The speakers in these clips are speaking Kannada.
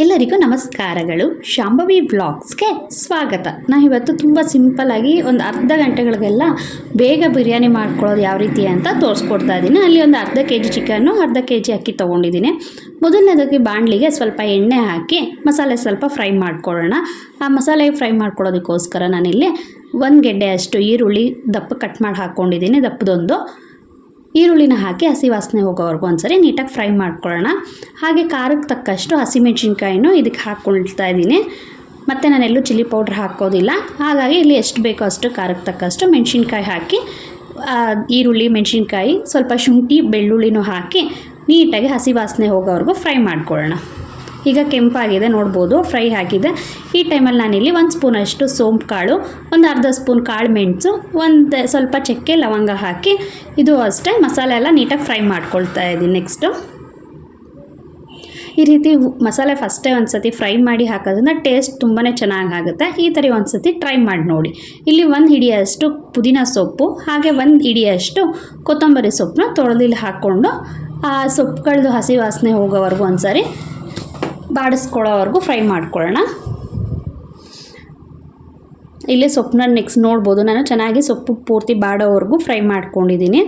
ಎಲ್ಲರಿಗೂ ನಮಸ್ಕಾರಗಳು. ಶಾಂಭವಿ ವ್ಲಾಗ್ಸ್ಗೆ ಸ್ವಾಗತ. ನಾನು ಇವತ್ತು ತುಂಬ ಸಿಂಪಲ್ಲಾಗಿ ಒಂದು ಅರ್ಧ ಗಂಟೆಗಳಿಗೆಲ್ಲ ಬೇಗ ಬಿರಿಯಾನಿ ಮಾಡ್ಕೊಳ್ಳೋದು ಯಾವ ರೀತಿ ಅಂತ ತೋರಿಸ್ಕೊಡ್ತಾ ಇದ್ದೀನಿ. ಅಲ್ಲಿ ಒಂದು ಅರ್ಧ kg ಚಿಕನ್ನು, ಅರ್ಧ kg ಅಕ್ಕಿ ತೊಗೊಂಡಿದ್ದೀನಿ. ಮೊದಲನೇದಾಗಿ ಬಾಣಲಿಗೆ ಸ್ವಲ್ಪ ಎಣ್ಣೆ ಹಾಕಿ ಮಸಾಲೆ ಸ್ವಲ್ಪ ಫ್ರೈ ಮಾಡ್ಕೊಳ್ಳೋಣ. ಆ ಮಸಾಲೆ ಫ್ರೈ ಮಾಡ್ಕೊಳ್ಳೋದಕ್ಕೋಸ್ಕರ ನಾನಿಲ್ಲಿ 1 ಗೆಡ್ಡೆ ಅಷ್ಟು ಈರುಳ್ಳಿ ದಪ್ಪ ಕಟ್ ಮಾಡಿ ಹಾಕ್ಕೊಂಡಿದ್ದೀನಿ. ದಪ್ಪದೊಂದು ಈರುಳ್ಳಿನ ಹಾಕಿ ಹಸಿ ವಾಸನೆ ಹೋಗೋವರೆಗೂ ಒಂದ್ಸರಿ ನೀಟಾಗಿ ಫ್ರೈ ಮಾಡ್ಕೊಳ್ಳೋಣ. ಹಾಗೆ ಖಾರಕ್ಕೆ ತಕ್ಕಷ್ಟು ಹಸಿಮೆಣ್ಸಿನ್ಕಾಯಿನೂ ಇದಕ್ಕೆ ಹಾಕ್ಕೊಳ್ತಾ ಇದ್ದೀನಿ. ಮತ್ತು ನಾನೆಲ್ಲೂ ಚಿಲ್ಲಿ ಪೌಡ್ರ್ ಹಾಕೋದಿಲ್ಲ. ಹಾಗಾಗಿ ಇಲ್ಲಿ ಎಷ್ಟು ಬೇಕೋ ಅಷ್ಟು ಖಾರಕ್ಕೆ ತಕ್ಕಷ್ಟು ಮೆಣಸಿನ್ಕಾಯಿ ಹಾಕಿ, ಈರುಳ್ಳಿ, ಮೆಣಸಿನ್ಕಾಯಿ, ಸ್ವಲ್ಪ ಶುಂಠಿ, ಬೆಳ್ಳುಳ್ಳಿನೂ ಹಾಕಿ ನೀಟಾಗಿ ಹಸಿ ವಾಸನೆ ಹೋಗೋವರೆಗೂ ಫ್ರೈ ಮಾಡ್ಕೊಳ್ಳೋಣ. ಈಗ ಕೆಂಪಾಗಿದೆ ನೋಡ್ಬೋದು, ಫ್ರೈ ಆಗಿದೆ. ಈ ಟೈಮಲ್ಲಿ ನಾನಿಲ್ಲಿ 1 ಸ್ಪೂನಷ್ಟು ಸೋಂಪು ಕಾಳು, ಒಂದು ಅರ್ಧ ಸ್ಪೂನ್ ಕಾಳು ಮೆಣಸು, ಒಂದು ಸ್ವಲ್ಪ ಚಕ್ಕೆ ಲವಂಗ ಹಾಕಿ ಇದು ಅಷ್ಟೇ ಮಸಾಲೆ ಎಲ್ಲ ನೀಟಾಗಿ ಫ್ರೈ ಮಾಡ್ಕೊಳ್ತಾ ಇದ್ದೀನಿ. ನೆಕ್ಸ್ಟು ಈ ರೀತಿ ಮಸಾಲೆ ಫಸ್ಟೇ ಒಂದು ಸತಿ ಫ್ರೈ ಮಾಡಿ ಹಾಕೋದ್ರಿಂದ ಟೇಸ್ಟ್ ತುಂಬಾ ಚೆನ್ನಾಗಾಗುತ್ತೆ. ಈ ಥರ ಒಂದು ಸತಿ ಟ್ರೈ ಮಾಡಿ ನೋಡಿ. ಇಲ್ಲಿ 1 ಹಿಡಿಯಷ್ಟು ಪುದೀನ ಸೊಪ್ಪು, ಹಾಗೆ 1 ಹಿಡಿಯಷ್ಟು ಕೊತ್ತಂಬರಿ ಸೊಪ್ಪನ್ನ ತೊಳೆದಿಲ್ಲಿ ಹಾಕ್ಕೊಂಡು ಆ ಸೊಪ್ಪುಗಳದ್ದು ಹಸಿ ವಾಸನೆ ಹೋಗೋವರೆಗೂ ಒಂದು ಸಾರಿ ಬಾಡಿಸ್ಕೊಳ್ಳೋವರೆಗೂ ಫ್ರೈ ಮಾಡ್ಕೊಳ್ಳೋಣ. ಇಲ್ಲಿ ಸೊಪ್ಪನ್ನ ನೆಕ್ಸ್ಟ್ ನೋಡ್ಬೋದು, ನಾನು ಚೆನ್ನಾಗಿ ಸೊಪ್ಪು ಪೂರ್ತಿ ಬಾಡೋವರೆಗೂ ಫ್ರೈ ಮಾಡ್ಕೊಂಡಿದ್ದೀನಿ.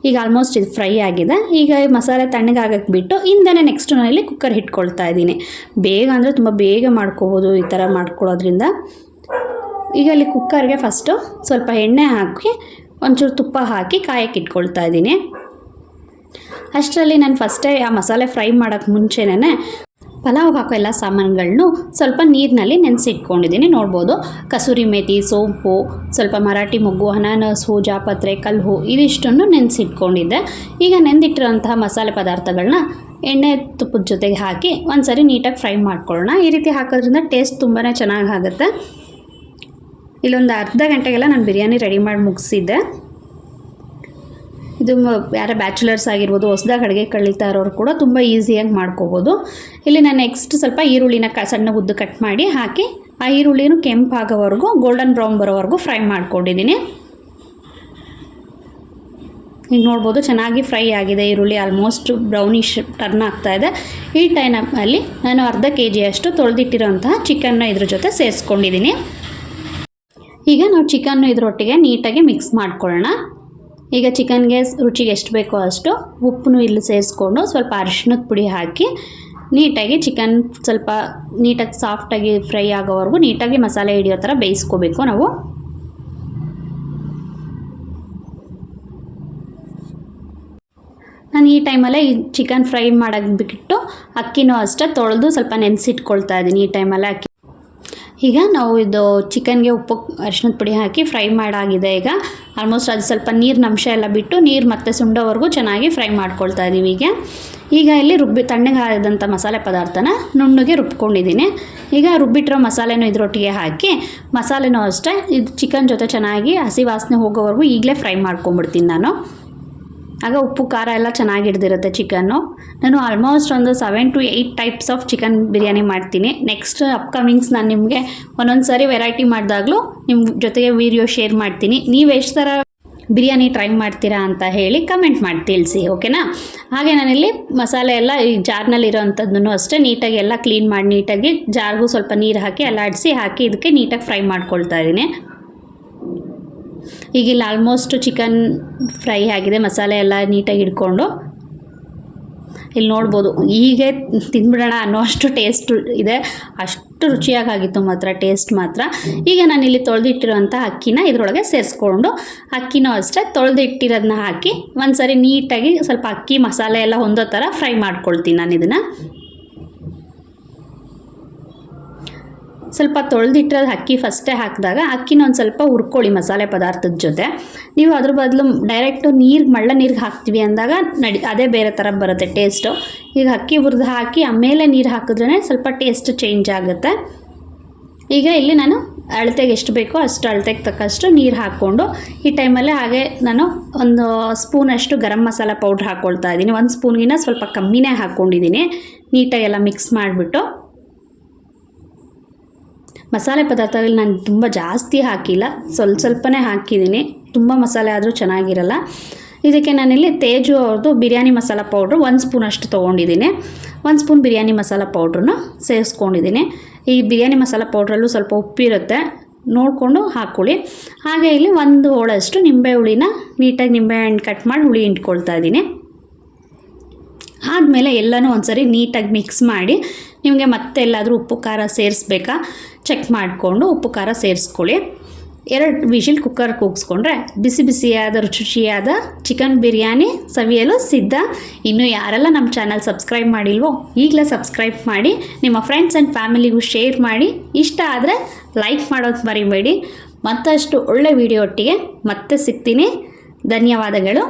ಈಗ ಆಲ್ಮೋಸ್ಟ್ ಇದು ಫ್ರೈ ಆಗಿದೆ. ಈಗ ಮಸಾಲೆ ತಣ್ಣಗಾಗಕ್ಕೆ ಬಿಟ್ಟು ಹಿಂದೆನೇ ನೆಕ್ಸ್ಟ್ ನಾನಿಲ್ಲಿ ಕುಕ್ಕರ್ ಇಟ್ಕೊಳ್ತಾ ಇದ್ದೀನಿ. ಬೇಗ ಅಂದರೆ ತುಂಬ ಬೇಗ ಮಾಡ್ಕೋಬೋದು ಈ ಥರ ಮಾಡ್ಕೊಳ್ಳೋದ್ರಿಂದ. ಈಗ ಇಲ್ಲಿ ಕುಕ್ಕರ್ಗೆ ಫಸ್ಟು ಸ್ವಲ್ಪ ಎಣ್ಣೆ ಹಾಕಿ ಒಂಚೂರು ತುಪ್ಪ ಹಾಕಿ ಕಾಯಕ್ಕೆ ಇಟ್ಕೊಳ್ತಾ ಇದ್ದೀನಿ. ಅಷ್ಟರಲ್ಲಿ ನಾನು ಫಸ್ಟೇ ಆ ಮಸಾಲೆ ಫ್ರೈ ಮಾಡೋಕ್ಕೆ ಮುಂಚೆನೇ ಪಲಾವ್ ಹಾಕೋ ಎಲ್ಲ ಸಾಮಾನುಗಳನ್ನು ಸ್ವಲ್ಪ ನೀರಿನಲ್ಲಿ ನೆನೆಸಿಟ್ಕೊಂಡಿದ್ದೀನಿ. ನೋಡ್ಬೋದು, ಕಸೂರಿ ಮೇಥಿ, ಸೋಂಪು, ಸ್ವಲ್ಪ ಮರಾಠಿ ಮೊಗ್ಗು, ಅನಾನಸು, ಜಾಪತ್ರೆ, ಕಲ್ಲು ಇದಿಷ್ಟನ್ನು ನೆನೆಸಿಟ್ಕೊಂಡಿದ್ದೆ. ಈಗ ನೆಂದಿಟ್ಟಿರೋಂತಹ ಮಸಾಲೆ ಪದಾರ್ಥಗಳನ್ನ ಎಣ್ಣೆ ತುಪ್ಪದ ಜೊತೆಗೆ ಹಾಕಿ ಒಂದು ಸಾರಿ ನೀಟಾಗಿ ಫ್ರೈ ಮಾಡ್ಕೊಳ್ಳೋಣ. ಈ ರೀತಿ ಹಾಕೋದ್ರಿಂದ ಟೇಸ್ಟ್ ತುಂಬಾ ಚೆನ್ನಾಗಾಗುತ್ತೆ. ಇಲ್ಲೊಂದು ಅರ್ಧ ಗಂಟೆಗೆಲ್ಲ ನಾನು ಬಿರಿಯಾನಿ ರೆಡಿ ಮಾಡಿ ಮುಗಿಸಿದ್ದೆ. ಇದು ಯಾರ ಬ್ಯಾಚುಲರ್ಸ್ ಆಗಿರ್ಬೋದು, ಹೊಸದಾಗಿ ಅಡುಗೆ ಕಳೀತಾ ಇರೋರು ಕೂಡ ತುಂಬ ಈಸಿಯಾಗಿ ಮಾಡ್ಕೋಬೋದು. ಇಲ್ಲಿ ನಾನು ನೆಕ್ಸ್ಟ್ ಸ್ವಲ್ಪ ಈರುಳ್ಳಿನ ಸಣ್ಣ ಉದ್ದು ಕಟ್ ಮಾಡಿ ಹಾಕಿ ಆ ಈರುಳ್ಳಿನೂ ಕೆಂಪಾಗೋವರೆಗೂ ಗೋಲ್ಡನ್ ಬ್ರೌನ್ ಬರೋವರೆಗೂ ಫ್ರೈ ಮಾಡ್ಕೊಂಡಿದ್ದೀನಿ. ಈಗ ನೋಡ್ಬೋದು ಚೆನ್ನಾಗಿ ಫ್ರೈ ಆಗಿದೆ. ಈರುಳ್ಳಿ ಆಲ್ಮೋಸ್ಟ್ ಬ್ರೌನಿಶ್ ಟರ್ನ್ ಆಗ್ತಾಯಿದೆ. ಈ ಟೈಮಲ್ಲಿ ನಾನು ಅರ್ಧ kg ಅಷ್ಟು ತೊಳೆದಿಟ್ಟಿರೋಂತಹ ಚಿಕನ್ನ ಇದ್ರ ಜೊತೆ ಸೇರಿಸ್ಕೊಂಡಿದ್ದೀನಿ. ಈಗ ನಾವು ಚಿಕನ್ನು ಇದರೊಟ್ಟಿಗೆ ನೀಟಾಗಿ ಮಿಕ್ಸ್ ಮಾಡ್ಕೊಳ್ಳೋಣ. ಈಗ ಚಿಕನ್ಗೆ ರುಚಿಗೆ ಎಷ್ಟು ಬೇಕೋ ಅಷ್ಟು ಉಪ್ಪನ್ನು ಇಲ್ಲಿ ಸೇರಿಸ್ಕೊಂಡು ಸ್ವಲ್ಪ ಅರಿಶಿಣದ ಪುಡಿ ಹಾಕಿ ನೀಟಾಗಿ ಚಿಕನ್ ಸ್ವಲ್ಪ ನೀಟಾಗಿ ಸಾಫ್ಟಾಗಿ ಫ್ರೈ ಆಗೋವರೆಗೂ ನೀಟಾಗಿ ಮಸಾಲೆ ಹಿಡಿಯೋ ಥರ ಬೇಯಿಸ್ಕೋಬೇಕು ನಾವು. ನಾನು ಈ ಟೈಮಲ್ಲೇ ಈ ಚಿಕನ್ ಫ್ರೈ ಮಾಡೋಕ್ಕೆ ಬಿಟ್ಟು ಅಕ್ಕಿನೂ ಅಷ್ಟೇ ತೊಳೆದು ಸ್ವಲ್ಪ ನೆನೆಸಿಟ್ಕೊಳ್ತಾ ಇದ್ದೀನಿ ಈ ಟೈಮಲ್ಲೇ ಅಕ್ಕಿ. ಈಗ ನಾವು ಇದು ಚಿಕನ್ಗೆ ಉಪ್ಪು ಅರಿಶಿಣದ ಪುಡಿ ಹಾಕಿ ಫ್ರೈ ಮಾಡಾಗಿದೆ. ಈಗ ಆಲ್ಮೋಸ್ಟ್ ಅದು ಸ್ವಲ್ಪ ನೀರಿನ ಅಂಶ ಎಲ್ಲ ಬಿಟ್ಟು ನೀರು ಮತ್ತೆ ಸುಂಡೋವರೆಗೂ ಚೆನ್ನಾಗಿ ಫ್ರೈ ಮಾಡ್ಕೊಳ್ತಾ ಇದ್ದೀವಿ. ಈಗ ಇಲ್ಲಿ ತಣ್ಣಗಾದಂಥ ಮಸಾಲೆ ಪದಾರ್ಥನ ನುಣ್ಣಗೆ ರುಬ್ಕೊಂಡಿದ್ದೀನಿ. ಈಗ ರುಬ್ಬಿಟ್ಟಿರೋ ಮಸಾಲೆನೂ ಇದರೊಟ್ಟಿಗೆ ಹಾಕಿ ಮಸಾಲೆನೂ ಅಷ್ಟೇ ಇದು ಚಿಕನ್ ಜೊತೆ ಚೆನ್ನಾಗಿ ಹಸಿ ವಾಸನೆ ಹೋಗೋವರೆಗೂ ಈಗಲೇ ಫ್ರೈ ಮಾಡ್ಕೊಂಬಿಡ್ತೀನಿ ನಾನು. ಆಗ ಉಪ್ಪು ಖಾರ ಎಲ್ಲ ಚೆನ್ನಾಗಿ ಹಿಡ್ದಿರುತ್ತೆ ಚಿಕನ್ನು. ನಾನು ಆಲ್ಮೋಸ್ಟ್ ಒಂದು 7 to 8 types of chicken biryani ಮಾಡ್ತೀನಿ. ನೆಕ್ಸ್ಟ್ ಅಪ್ಕಮಿಂಗ್ಸ್ ನಾನು ನಿಮಗೆ ಒಂದೊಂದು ಸಾರಿ ವೆರೈಟಿ ಮಾಡಿದಾಗಲೂ ನಿಮ್ಮ ಜೊತೆಗೆ ವೀಡಿಯೋ ಶೇರ್ ಮಾಡ್ತೀನಿ. ನೀವು ಎಷ್ಟು ಥರ ಬಿರಿಯಾನಿ ಟ್ರೈ ಮಾಡ್ತೀರಾ ಅಂತ ಹೇಳಿ ಕಮೆಂಟ್ ಮಾಡಿ ತಿಳಿಸಿ, ಓಕೆನಾ? ಹಾಗೆ ನಾನಿಲ್ಲಿ ಮಸಾಲೆ ಎಲ್ಲ ಈ ಜಾರ್ನಲ್ಲಿರೋ ಅಂಥದ್ದನ್ನು ಅಷ್ಟೇ ನೀಟಾಗಿ ಎಲ್ಲ ಕ್ಲೀನ್ ಮಾಡಿ ನೀಟಾಗಿ ಜಾರ್ಗೂ ಸ್ವಲ್ಪ ನೀರು ಹಾಕಿ ಅಲ್ಲಾಡಿಸಿ ಹಾಕಿ ಇದಕ್ಕೆ ನೀಟಾಗಿ ಫ್ರೈ ಮಾಡ್ಕೊಳ್ತಾ ಇದ್ದೀನಿ. ಈಗಿಲ್ಲಿ ಆಲ್ಮೋಸ್ಟ್ ಚಿಕನ್ ಫ್ರೈ ಆಗಿದೆ, ಮಸಾಲೆ ಎಲ್ಲ ನೀಟಾಗಿ ಹಿಡ್ಕೊಂಡು. ಇಲ್ಲಿ ನೋಡ್ಬೋದು, ಹೀಗೆ ತಿಂದ್ಬಿಡೋಣ ಅನ್ನೋ ಅಷ್ಟು ಟೇಸ್ಟ್ ಇದೆ, ಅಷ್ಟು ರುಚಿಯಾಗಿತ್ತು ಮಾತ್ರ, ಟೇಸ್ಟ್ ಮಾತ್ರ. ಈಗ ನಾನಿಲ್ಲಿ ತೊಳೆದಿಟ್ಟಿರೋಂಥ ಅಕ್ಕಿನ ಇದರೊಳಗೆ ಸೇರಿಸ್ಕೊಂಡು ಅಕ್ಕಿನೂ ಅಷ್ಟೇ ತೊಳೆದಿಟ್ಟಿರೋದನ್ನ ಹಾಕಿ ಒಂದು ಸಾರಿ ನೀಟಾಗಿ ಸ್ವಲ್ಪ ಅಕ್ಕಿ ಮಸಾಲೆ ಎಲ್ಲ ಹೊಂದೋ ಥರ ಫ್ರೈ ಮಾಡ್ಕೊಳ್ತೀನಿ ನಾನು ಇದನ್ನು. ಸ್ವಲ್ಪ ತೊಳೆದಿಟ್ಟಿರೋದು ಅಕ್ಕಿ ಫಸ್ಟೇ ಹಾಕಿದಾಗ ಅಕ್ಕಿನ ಒಂದು ಸ್ವಲ್ಪ ಹುರ್ಕೊಳ್ಳಿ ಮಸಾಲೆ ಪದಾರ್ಥದ ಜೊತೆ. ನೀವು ಅದ್ರ ಬದಲು ಡೈರೆಕ್ಟು ಮಳ್ಳ ನೀರಿಗೆ ಹಾಕ್ತೀವಿ ಅಂದಾಗ ಅದೇ ಬೇರೆ ಥರ ಬರುತ್ತೆ ಟೇಸ್ಟು. ಈಗ ಅಕ್ಕಿ ಹುರಿದು ಹಾಕಿ ಆಮೇಲೆ ನೀರು ಹಾಕಿದ್ರೇ ಸ್ವಲ್ಪ ಟೇಸ್ಟ್ ಚೇಂಜ್ ಆಗುತ್ತೆ. ಈಗ ಇಲ್ಲಿ ನಾನು ಅಳತೆಗೆ ಎಷ್ಟು ಬೇಕೋ ಅಷ್ಟು ಅಳತೆಗೆ ತಕ್ಕಷ್ಟು ನೀರು ಹಾಕ್ಕೊಂಡು ಈ ಟೈಮಲ್ಲೇ ಹಾಗೆ ನಾನು ಒಂದು ಸ್ಪೂನಷ್ಟು ಗರಂ ಮಸಾಲ ಪೌಡ್ರ್ ಹಾಕ್ಕೊಳ್ತಾ ಇದ್ದೀನಿ. 1 ಸ್ಪೂನ್ಗಿನ ಸ್ವಲ್ಪ ಕಮ್ಮಿನೇ ಹಾಕ್ಕೊಂಡಿದ್ದೀನಿ. ನೀಟಾಗೆಲ್ಲ ಮಿಕ್ಸ್ ಮಾಡಿಬಿಟ್ಟು ಮಸಾಲೆ ಪದಾರ್ಥಗಳು ನಾನು ತುಂಬ ಜಾಸ್ತಿ ಹಾಕಿಲ್ಲ, ಸ್ವಲ್ಪನೇ ಹಾಕಿದ್ದೀನಿ. ತುಂಬ ಮಸಾಲೆ ಆದರೂ ಚೆನ್ನಾಗಿರಲ್ಲ. ಇದಕ್ಕೆ ನಾನಿಲ್ಲಿ ತೇಜು ಅವ್ರದ್ದು ಬಿರಿಯಾನಿ ಮಸಾಲ ಪೌಡ್ರು 1 ಸ್ಪೂನಷ್ಟು ತೊಗೊಂಡಿದ್ದೀನಿ. 1 ಸ್ಪೂನ್ ಬಿರಿಯಾನಿ ಮಸಾಲ ಪೌಡ್ರನ್ನ ಸೇರಿಸ್ಕೊಂಡಿದ್ದೀನಿ. ಈ ಬಿರಿಯಾನಿ ಮಸಾಲ ಪೌಡ್ರಲ್ಲೂ ಸ್ವಲ್ಪ ಉಪ್ಪಿರುತ್ತೆ, ನೋಡಿಕೊಂಡು ಹಾಕ್ಕೊಳ್ಳಿ. ಹಾಗೆ ಇಲ್ಲಿ 1 ಹೋಳಷ್ಟು ನಿಂಬೆ ಹುಳಿನ ನೀಟಾಗಿ ನಿಂಬೆಹಣ್ಣು ಕಟ್ ಮಾಡಿ ಹುಳಿ ಇಟ್ಕೊಳ್ತಾ ಇದ್ದೀನಿ. ಆದಮೇಲೆ ಎಲ್ಲನೂ ಒಂದ್ಸರಿ ನೀಟಾಗಿ ಮಿಕ್ಸ್ ಮಾಡಿ ನಿಮಗೆ ಮತ್ತೆ ಎಲ್ಲಾದರೂ ಉಪ್ಪು ಖಾರ ಸೇರಿಸ್ಬೇಕಾ ಚೆಕ್ ಮಾಡಿಕೊಂಡು ಉಪ್ಪು ಖಾರ ಸೇರಿಸ್ಕೊಳ್ಳಿ. 2 ವಿಷಿಲ್ ಕುಕ್ಕರ್ ಕೂಗಿಸ್ಕೊಂಡ್ರೆ ಬಿಸಿ ಬಿಸಿಯಾದ ರುಚಿಯಾದ ಚಿಕನ್ ಬಿರಿಯಾನಿ ಸವಿಯಲು ಸಿದ್ಧ. ಇನ್ನು ಯಾರೆಲ್ಲ ನಮ್ಮ ಚಾನಲ್ ಸಬ್ಸ್ಕ್ರೈಬ್ ಮಾಡಿಲ್ವೋ ಈಗಲೇ ಸಬ್ಸ್ಕ್ರೈಬ್ ಮಾಡಿ, ನಿಮ್ಮ ಫ್ರೆಂಡ್ಸ್ ಆ್ಯಂಡ್ ಫ್ಯಾಮಿಲಿಗೂ ಶೇರ್ ಮಾಡಿ. ಇಷ್ಟ ಆದರೆ ಲೈಕ್ ಮಾಡೋದು ಮರಿಬೇಡಿ. ಮತ್ತಷ್ಟು ಒಳ್ಳೆ ವಿಡಿಯೋ ಒಟ್ಟಿಗೆ ಮತ್ತೆ ಸಿಗ್ತೀನಿ. ಧನ್ಯವಾದಗಳು.